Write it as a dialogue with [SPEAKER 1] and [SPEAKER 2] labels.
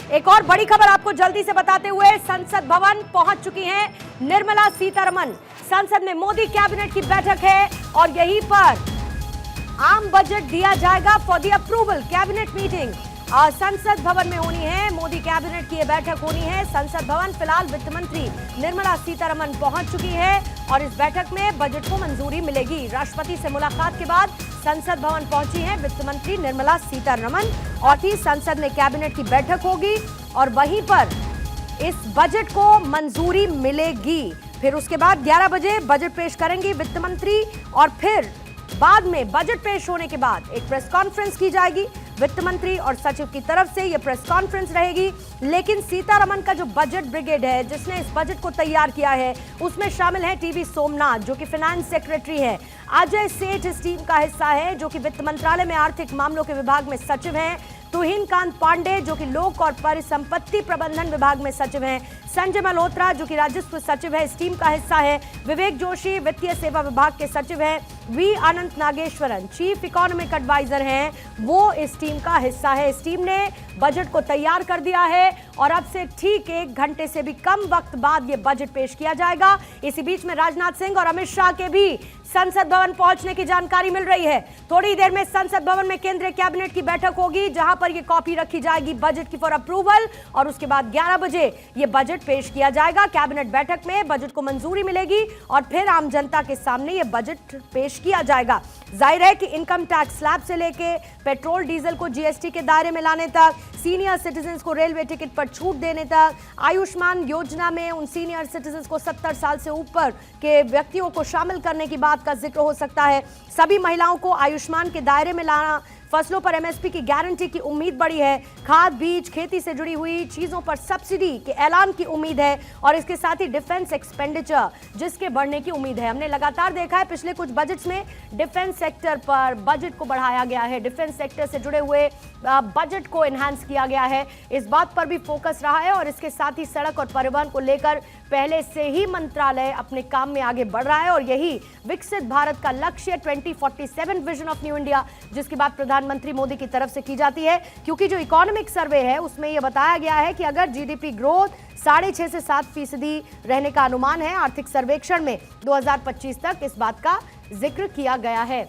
[SPEAKER 1] एक और बड़ी खबर आपको जल्दी से बताते हुए संसद भवन पहुंच चुकी हैं निर्मला सीतारमण। संसद में मोदी कैबिनेट की बैठक है और यहीं पर आम बजट दिया जाएगा for the approval. Cabinet meeting संसद भवन में होनी है। मोदी कैबिनेट की यह बैठक होनी है संसद भवन। फिलहाल वित्त मंत्री निर्मला सीतारमण पहुंच चुकी है और इस बैठक में बजट को मंजूरी मिलेगी। राष्ट्रपति से मुलाकात के बाद संसद भवन पहुंची है वित्त मंत्री निर्मला सीतारमण और ही संसद में कैबिनेट की बैठक होगी और वहीं पर इस बजट को मंजूरी मिलेगी। फिर उसके बाद 11 बजे बजट पेश करेंगी वित्त मंत्री और फिर बाद में बजट पेश होने के बाद एक प्रेस कॉन्फ्रेंस की जाएगी। वित्त मंत्री और सचिव की तरफ से यह प्रेस कॉन्फ्रेंस रहेगी। लेकिन सीतारमण का जो बजट ब्रिगेड है जिसने इस बजट को तैयार किया है उसमें शामिल है टीवी सोमनाथ जो कि फाइनेंस सेक्रेटरी है, अजय सेठ इस टीम का हिस्सा है जो कि वित्त मंत्रालय में आर्थिक मामलों के विभाग में सचिव हैं, तुहिन कांत पांडे जो कि लोक और परिसंपत्ति प्रबंधन विभाग में सचिव हैं, संजय मल्होत्रा जो कि राजस्व सचिव है इस टीम का हिस्सा है, विवेक जोशी वित्तीय सेवा विभाग के सचिव हैं, V Anant Nageswaran chief economic adviser हैं, वो इस टीम का हिस्सा है। इस टीम ने बजट को तैयार कर दिया है और अब से ठीक 1 घंटे से भी कम वक्त बाद ये बजट पेश किया जाएगा। इसी बीच में राजनाथ सिंह और अमित शाह के भी संसद भवन पहुंचने की जानकारी मिल रही है। थोड़ी देर में संसद भवन में केंद्रीय कैबिनेट की बैठक होगी जहां पर ये कॉपी रखी जाएगी बजट की फॉर अप्रूवल और उसके बाद 11 बजे ये बजट पेश किया जाएगा। कैबिनेट बैठक में बजट को मंजूरी मिलेगी और फिर आम जनता के सामने ये बजट पेश किया जाएगा। जाहिर है कि इनकम टैक्स स्लैब से लेके पेट्रोल डीजल को जीएसटी के दायरे में लाने तक, सीनियर सिटीजन्स को रेलवे टिकट पर छूट देने तक, आयुष्मान योजना में उन सीनियर सिटीजन्स को 70 साल से ऊपर के व्यक्तियों को शामिल करने की बात का जिक्र हो सकता है। सभी महिलाओं को आयुष्मान के दायरे में लाना, फसलों पर एमएसपी की गारंटी की उम्मीद बढ़ी है, खाद बीज खेती से जुड़ी हुई चीजों पर सब्सिडी के ऐलान की उम्मीद है और इसके साथ ही डिफेंस एक्सपेंडिचर जिसके बढ़ने की उम्मीद है। हमने लगातार देखा है पिछले कुछ बजट्स में डिफेंस सेक्टर पर बजट को बढ़ाया गया है, डिफेंस सेक्टर से जुड़े हुए बजट को एनहांस किया गया है, इस बात पर भी फोकस रहा है और इसके साथ ही सड़क और परिवहन को लेकर पहले से ही मंत्रालय अपने काम में आगे बढ़ रहा है और यही विकसित भारत का लक्ष्य 2047 विजन ऑफ न्यू इंडिया जिसकी बात प्रधानमंत्री मोदी की तरफ से की जाती है। क्योंकि जो इकोनॉमिक सर्वे है उसमें यह बताया गया है कि अगर जीडीपी ग्रोथ 6.5 से 7% रहने का अनुमान है आर्थिक सर्वेक्षण में 2025 तक, इस बात का जिक्र किया गया है।